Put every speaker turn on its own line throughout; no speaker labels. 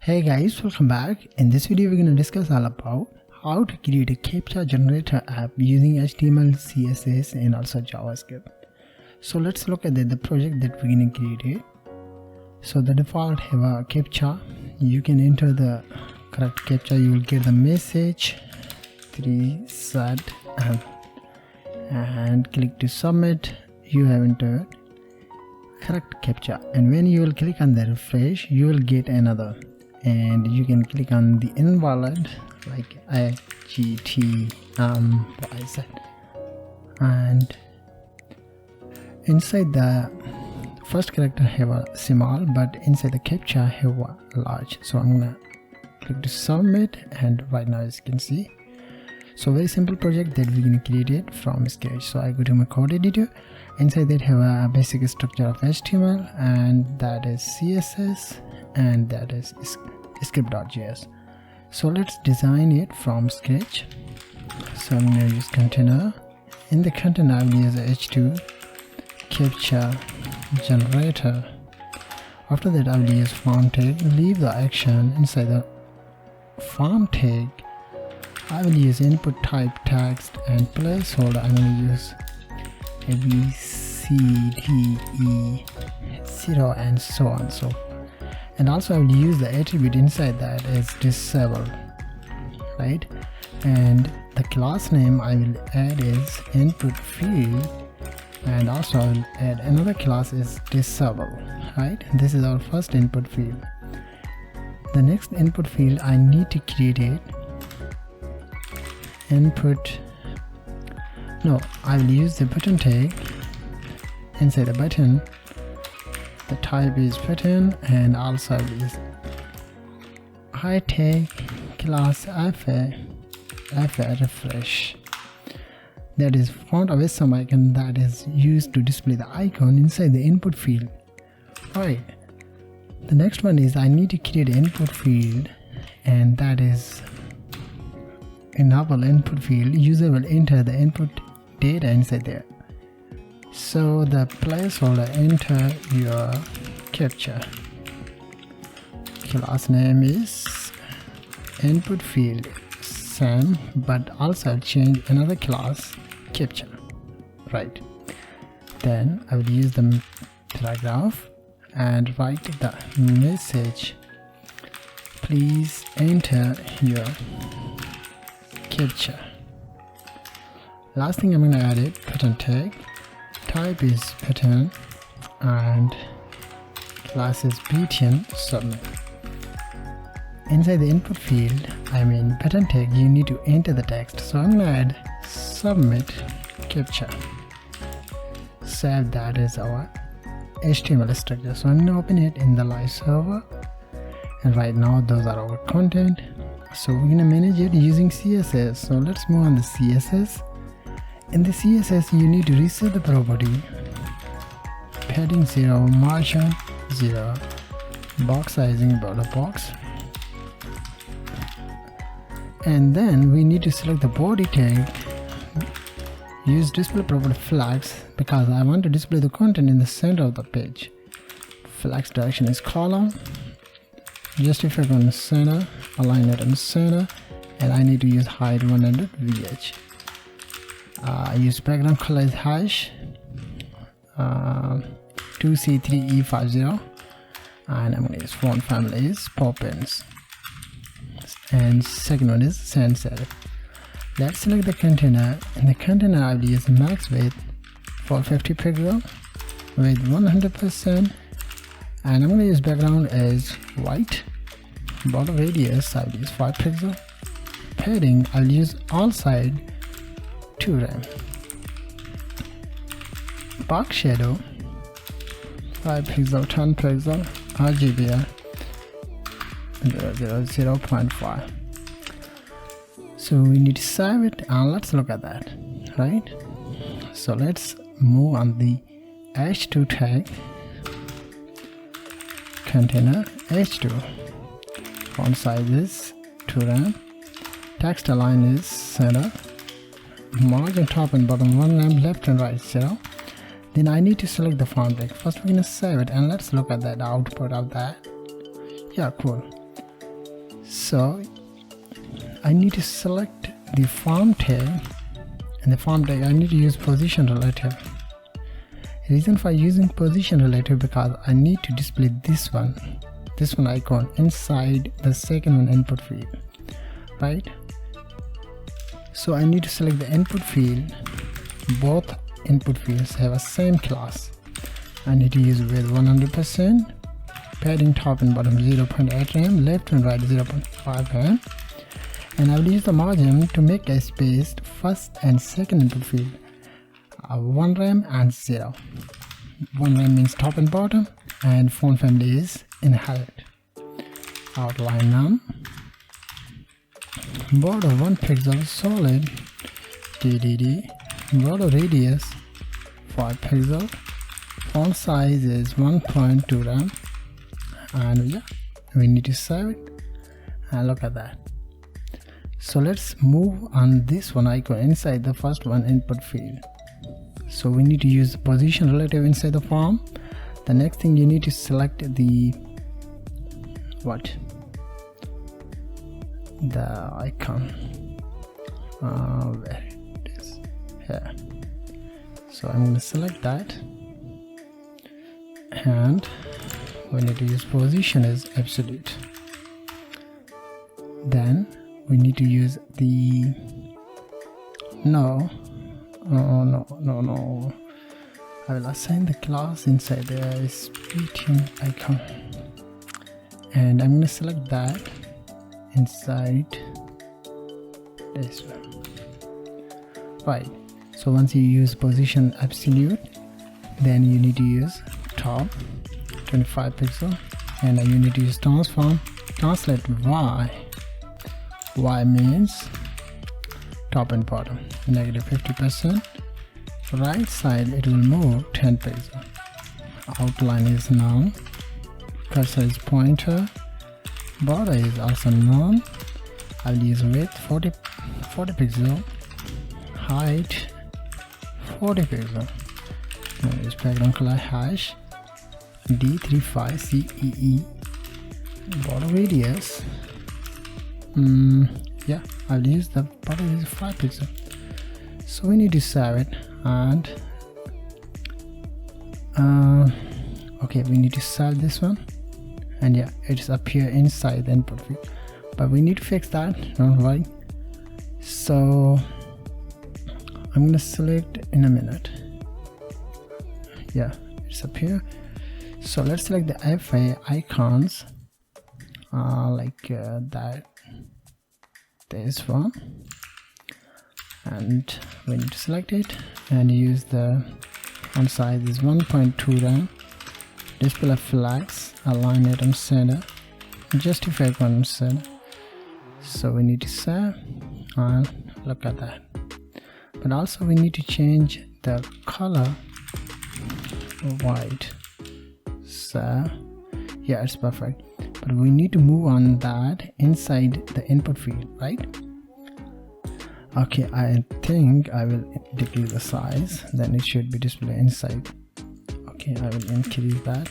Hey guys, welcome back. In this video we're going to discuss all about how to create a Captcha generator app using HTML, CSS and also JavaScript. So let's look at the project that we're going to create it. So the default have a Captcha. You can enter the correct Captcha. You will get the message 3Z and click to submit. You have entered correct Captcha, and when you will click on the refresh you will get another, and you can click on the invalid like YZ, and inside the first character have a small, but inside the Captcha have a large. So I'm gonna click to submit, and right now as you can see, so very simple project that we're gonna create it from scratch. So I go to my code editor. Inside that have a basic structure of HTML, and that is CSS, and that is script.js. So let's design it from scratch. So I'm going to use container. In the container I will use h2 Captcha generator. After that I will use form tag. Leave the action inside the form tag. I will use input type text and placeholder. I'm going to use A, B, C, D, E, 0 and so on. So, and also I will use the attribute inside that is disable, right? And the class name I will add is input field, and also I will add another class is disable, right? This is our first input field. The next input field I need to create it I will use the button tag. Inside the button the type is button, and also I will use high tag class FA refresh, that is font of some icon that is used to display the icon inside the input field. Right, the next one is I need to create an input field, and that is enable input field. User will enter the input data inside there. So the placeholder, enter your Captcha. Class name is input field same, but also I'll change another class Captcha, right? Then I will use the paragraph and write the message, please enter your Captcha. Last thing I'm going to add it button tag. Type is button and class is button submit. Inside the input field, button tag, you need to enter the text. So I'm going to add submit Captcha. Save, that is our HTML structure. So I'm going to open it in the live server, and right now those are our content. So we're going to manage it using CSS. So let's move on the CSS. In the CSS you need to reset the property padding 0, margin 0, box sizing border box, and then we need to select the body tag. Use display property flags because I want to display the content in the center of the page. Flags direction is column. Justify on the center, align it on the center, and I need to use height 100 VH. Use background color is hash 2C3E50, and I'm going to use font family is Poppins, and second one is sans serif. Let's select the container. In the container I will use max width 450 pixel with 100%, and I'm going to use background as white. Border radius I will use 5 pixel. Padding I will use all side 2 rem. Box shadow 5 pixel, 10 pixel, RGB 0.5. So we need to save it, and let's look at that, right? So let's move on the h2 tag, container h2, font size is 2 rem, text align is center, margin top and bottom 1 rem, left and right 0. Then I need to select the font tag. First we're gonna save it, and let's look at that output of that. Yeah, cool. So I need to select the form tag, and the form tag I need to use position relative. Reason for using position relative because I need to display this one icon inside the second one input field, right? So I need to select the input field. Both input fields have a same class. I need to use width 100%, padding top and bottom 0.8 rem, left and right 0.5 rem, and I will use the margin to make a space first and second input field 1 rem and 0. 1 rem means top and bottom, and font family is inherit. Outline none. Border 1 pixel solid DDD. Border radius 5 pixel. Font size is 1.2 rem, and yeah, we need to save it. And look at that. So let's move on this one icon inside the first one input field. So we need to use the position relative inside the form. The next thing, you need to select the icon where it is here. So I'm going to select that, and we need to use position as absolute. Then we need to use the no, I will assign the class inside the splitting icon, and I'm going to select that inside this one, right? So once you use position absolute, then you need to use top 25 pixel, and you need to use transform translate y means top and bottom negative 50%. Right side it will move 10 pixel. Outline is none. Cursor is pointer. Border is also none. I'll use width 40 pixel. Height 40 pixel. Now use background color hash D35CEE. Border radius. Yeah, I'll use the border is 5 pixel. So we need to save it, and okay, we need to save this one, and yeah, it's appear inside the input field, but we need to fix that, don't worry. So I'm gonna select in a minute. Yeah, it's appear. So let's select the FA icons like that, this one, and we need to select it and use the font size is 1.2 rem. Display flags, align it on center, justify on center. So we need to save, and look at that. But also we need to change the color white. So yeah, it's perfect, but we need to move on that inside the input field, right? Okay, I think I will decrease the size, then it should be displayed inside. Okay, I will increase that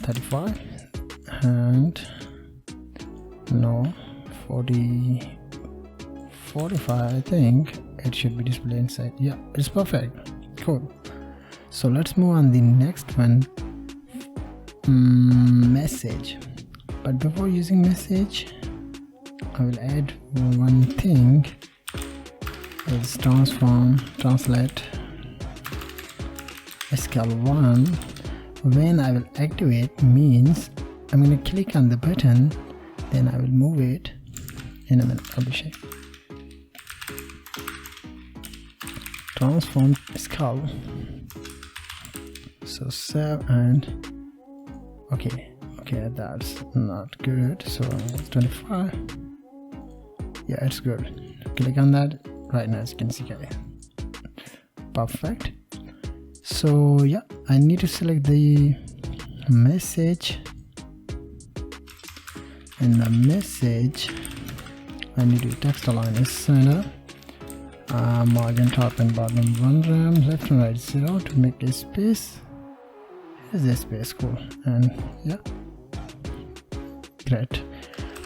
35 and no 45. I think it should be displayed inside. Yeah, it's perfect. Cool. So let's move on the next one, message. But before using message, I will add one thing. It's translate scale 1. When I will activate means I'm going to click on the button, then I will move it in a minute. I'll show you. Transform scale. So save and okay, that's not good. So it's 25. Yeah, it's good. Click on that right now, as you can see, guys. Perfect. So yeah, I need to select the message. In the message, I need to text align is center, margin top and bottom 1 rem, left and right 0 to make a space. Here's a space, cool, and yeah, Great.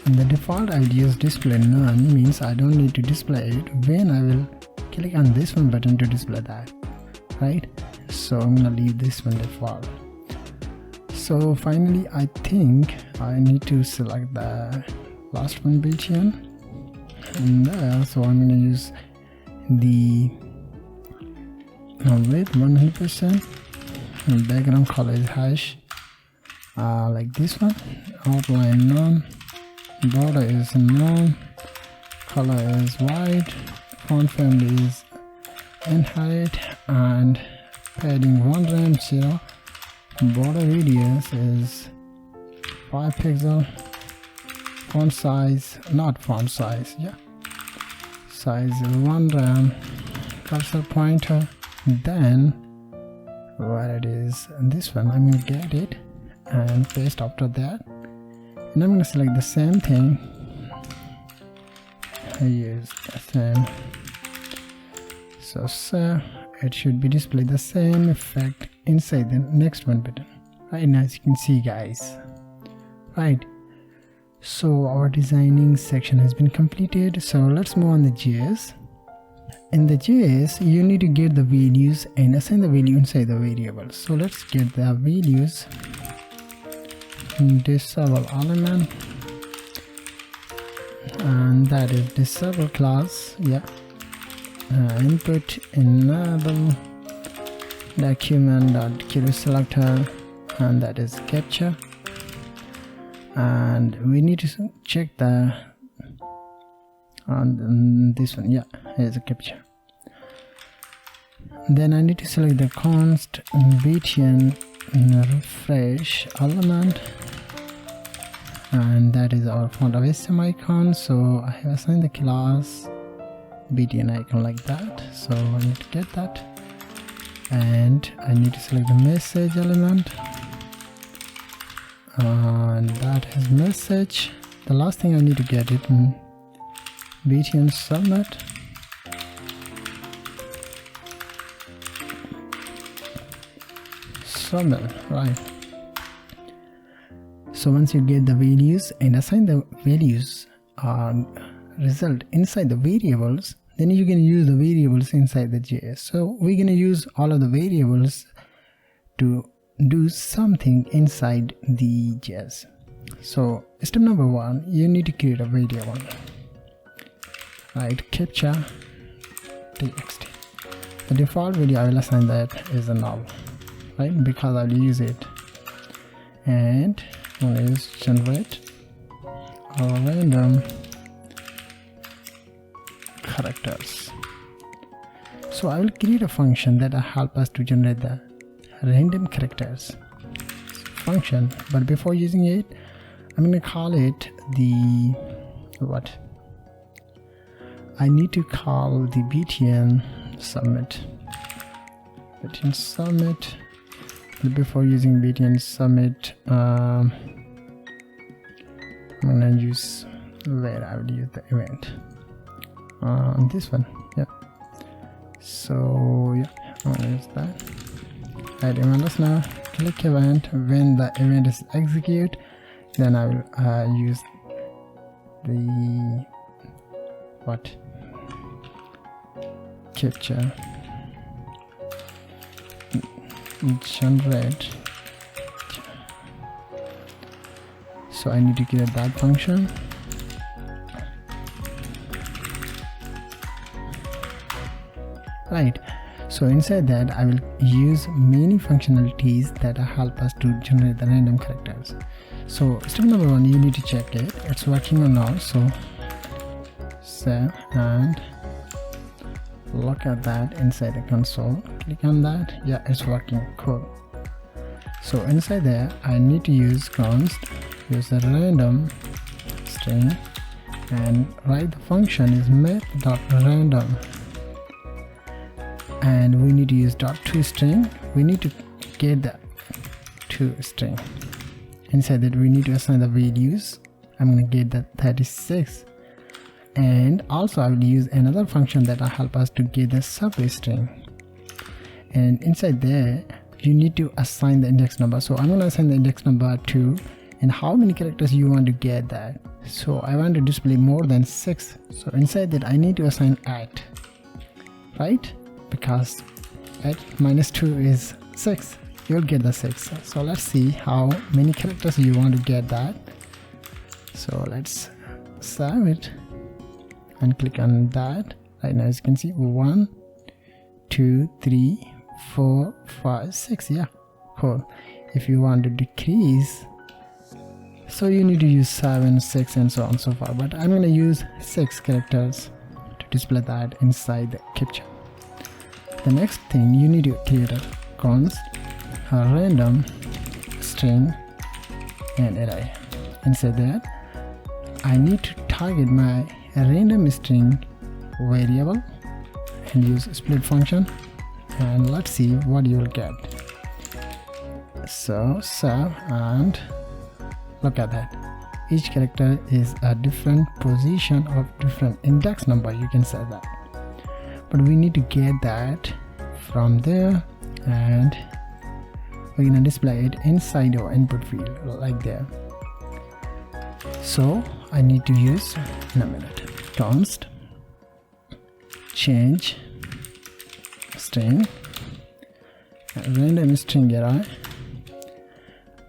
And the default I'll use display none, means I don't need to display it when I will click on this one button to display that, right? So I'm gonna leave this one default. So finally I think I need to select the last one boolean, and so I'm gonna use the width 100%, and background color is hash, like this one, outline none, border is none, color is white, font family is in height, and padding 1 rand 0, border radius is 5 pixel, font size, not font size, yeah, size is 1 rand, cursor pointer, then where it is, and this one I'm gonna get it and paste after that, and I'm gonna select the same thing, I use the same, so it should be displayed the same effect inside the next one button, right? Now as you can see guys, right, so our designing section has been completed. So let's move on the JS. In the JS you need to get the values and assign the value inside the variables. So let's get the values, disable element, and that is disable class, yeah, input enable document.querySelector, and that is Captcha, and we need to check the on this one, yeah, here's a Captcha. Then I need to select the const boolean refresh element, and that is our font of HTML icon. So I have assigned the class boolean icon like that, so I need to get that, and I need to select the message element, and that has message. The last thing I need to get it in boolean submit, right? So once you get the values and assign the values result inside the variables, then you can use the variables inside the JS. So we're going to use all of the variables to do something inside the JS. So step number 1, you need to create a variable, right? Captcha txt. The default value I will assign that is a null, right, because I'll use it. And one is generate random characters. So I will create a function that will help us to generate the random characters function, but before using it I'm going to call it the what? I need to call the boolean submit. Boolean submit. But before using boolean submit, I'm gonna use where I will use the event. This one, yeah. So yeah, I'm gonna use that. Add event now. Click event. When the event is execute, then I will use the what? Captcha generate. So I need to create that function. Right. So inside that I will use many functionalities that help us to generate the random characters. So step number 1, you need to check it, it's working or not. So save and look at that inside the console. Click on that. Yeah, it's working. Cool. So inside there I need to use const, use a random string, and write the function is math.random, and we need to use .toString. We need to get the toString. Inside that we need to assign the values. I'm going to get the 36, and also I will use another function that will help us to get the substring, and inside there you need to assign the index number. So I'm going to assign the index number to and how many characters you want to get that. So I want to display more than 6, so inside that I need to assign at, right? Because at -2 is 6, you'll get the 6. So let's see how many characters you want to get that. So let's save it and click on that. Right now, as you can see, 1 2 3 4 5 6. Yeah, cool. If you want to decrease, so you need to use 7 6 and so on and so forth, but I'm going to use 6 characters to display that inside the Captcha. The next thing, you need to create a const, a random string and array. Inside that I need to target my random string variable and use split function, and let's see what you will get. So save, and look at that, each character is a different position of different index number, you can say that, but we need to get that from there, and we're gonna display it inside our input field like there. So I need to use, in a minute, const change string random string array.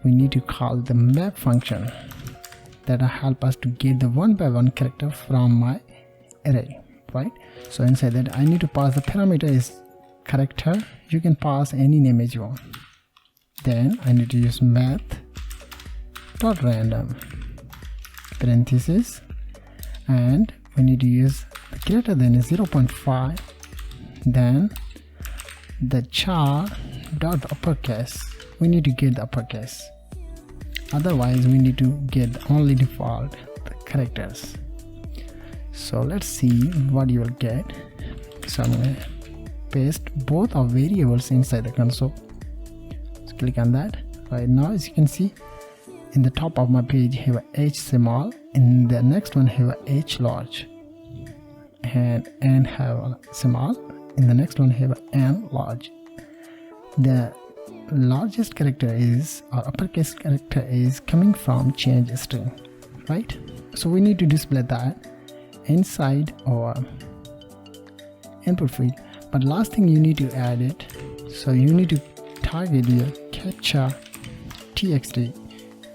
We need to call the map function that will help us to get the one by one character from my array, right? So inside that I need to pass the parameter is character. You can pass any name as you want. Then I need to use math.random parenthesis, and we need to use the greater than 0.5, then the char dot uppercase. We need to get the uppercase, otherwise we need to get only default characters. So let's see what you will get. So I'm going to paste both of variables inside the console. So click on that. Right now, as you can see, in the top of my page have a H small, in the next one have a H large, and N have a small, in the next one have a N large. The largest character is, or uppercase character is coming from change string, right? So we need to display that inside our input field. But last thing, you need to add it, so you need to target your Captcha txt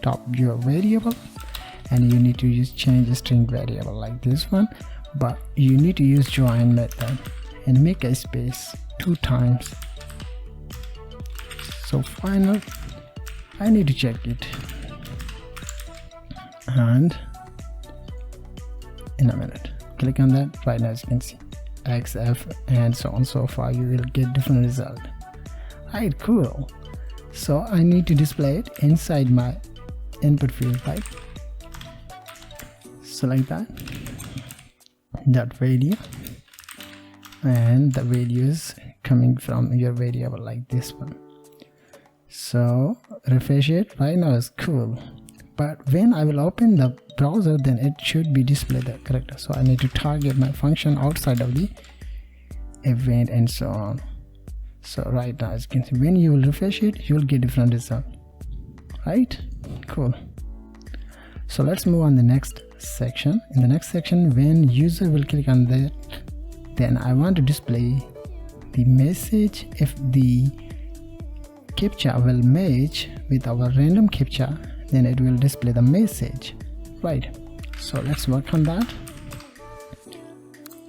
top your variable, and you need to use change string variable like this one, but you need to use join method and make a space 2 times. So final, I need to check it, and in a minute, click on that. Right now, as you can see, XF and so on so far, you will get different result. Right, cool. So I need to display it inside my input field, right? So like that, value, and the value is coming from your variable like this one. So refresh it. Right now is cool, but when I will open the browser, then it should be display the character. So I need to target my function outside of the event and so on. So right now, as you can see, when you will refresh it, you will get different result, right? Cool. So let's move on the next section. In the next section, when user will click on that, then I want to display the message. If the Captcha will match with our random Captcha, then it will display the message, right? So let's work on that.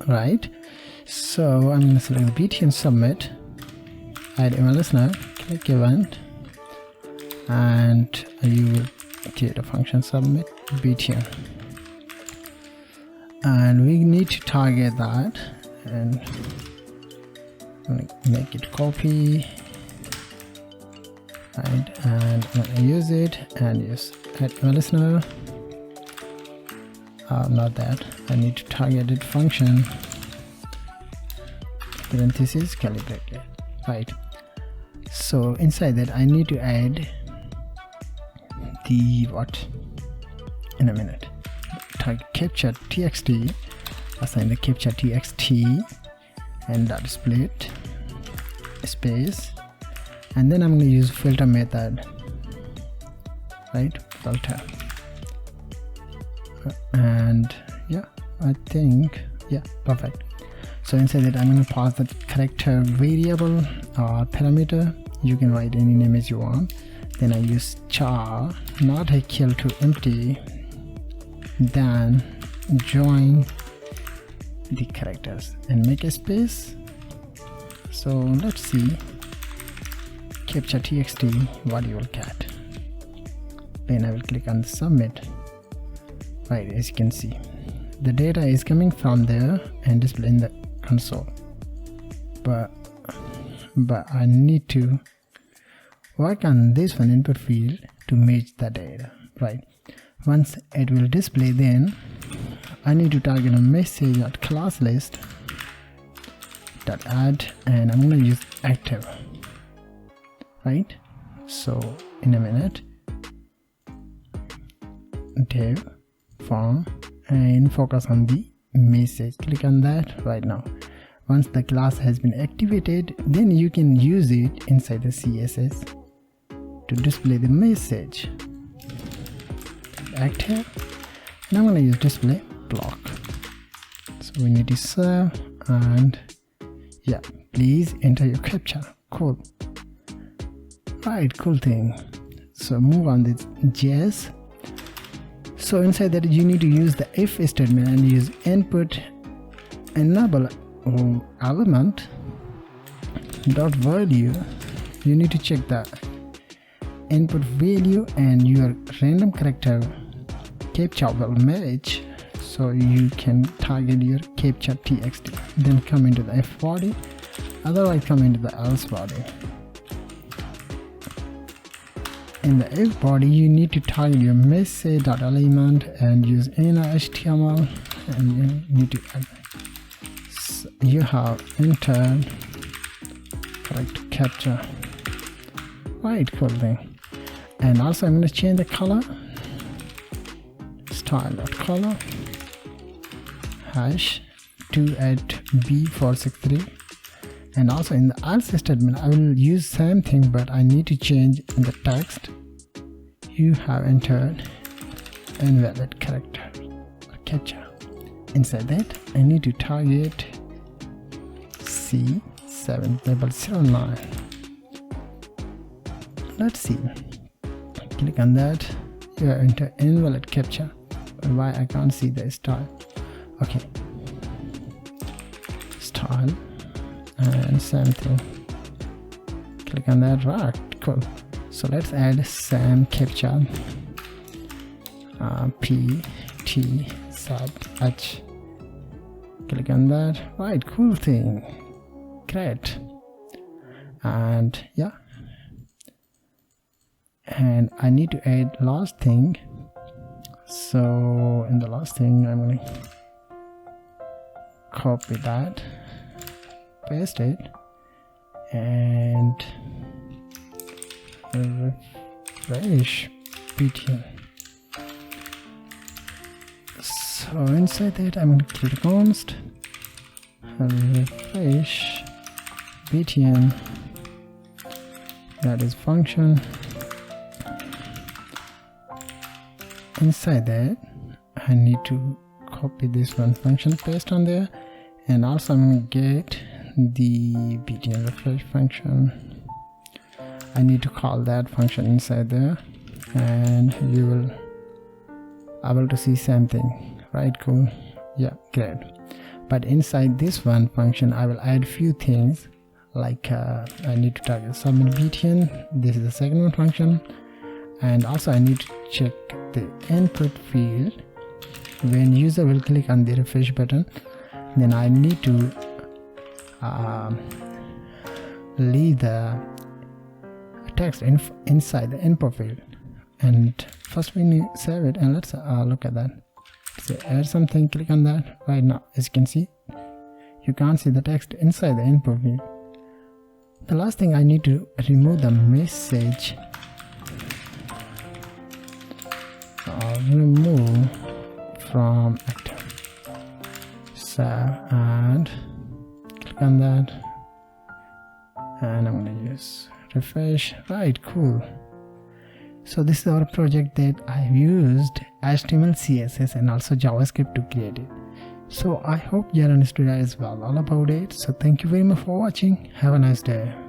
Right, so I'm going to select the BTN submit, add email listener, click event, and you will create a function submit BTN, and we need to target that, and make it copy, right, and I'm going to use it and use add email listener. Not that, I need to target it function parenthesis calibrated, right? So inside that I need to add the what, in a minute, target Captcha txt, assign the Captcha txt and dot split space, and then I'm going to use filter method, right? Filter. And yeah, I think, yeah, perfect. So inside that, I'm going to pass the character variable or parameter. You can write any name as you want. Then I use char not equal to empty, then join the characters and make a space. So let's see captcha txt what you will get. Then I will click on submit. Right, as you can see, the data is coming from there and display in the console, but I need to work on this one input field to match the data. Right, once it will display, then I need to target a message at class list dot add, and I'm going to use active. Right, so in a minute, div form and focus on the message. Click on that right now. Once the class has been activated, then you can use it inside the CSS to display the message. Active, and I'm going to use display block. So we need to serve, and yeah, please enter your captcha. Cool. Right, cool thing. So move on this JS. So inside that, you need to use the if statement and use input enable element dot value. You need to check the input value and your random character captcha will match, so you can target your captcha txt. Then come into the if body, otherwise come into the else body. In the if body, you need to target your message.element and use inner HTML, and you need to add. So you have entered correct captcha. Right, cool thing. And also I'm going to change the color, style.color hash 2@b463. And also in the else statement, I will use same thing, but I need to change in the text. You have entered invalid character or captcha. Inside that, I need to target C709. Let's see. Click on that. You have entered invalid captcha. Why I can't see the style? Okay. Style. And same thing. Click on that. Right, cool. So let's add some captcha. P T sub H. Click on that. Right, cool thing. Great. And yeah. And I need to add last thing. So in the last thing, I'm going to copy that, paste it, and refresh btn. So inside that, I'm going to click const and refresh btn. That is function. Inside that, I need to copy this one function, paste on there, and also I'm going to get the btn refresh function. I need to call that function inside there, and you will able to see something. Right, cool. Yeah, great. But inside this one function, I will add few things, like I need to target submit btn. This is the second one function, and also I need to check the input field. When user will click on the refresh button, then I need to leave the text inside the input field. And first we need to save it, and let's look at that. So add something, click on that. Right now, as you can see, you can't see the text inside the input field. The last thing, I need to remove the message. Remove from active. Save and click on that, and I'm going to use refresh. Right, cool. So So this is our project that I've used HTML, CSS and also JavaScript to create it. So I hope you understood as well all about it. So thank you very much for watching. Have a nice day.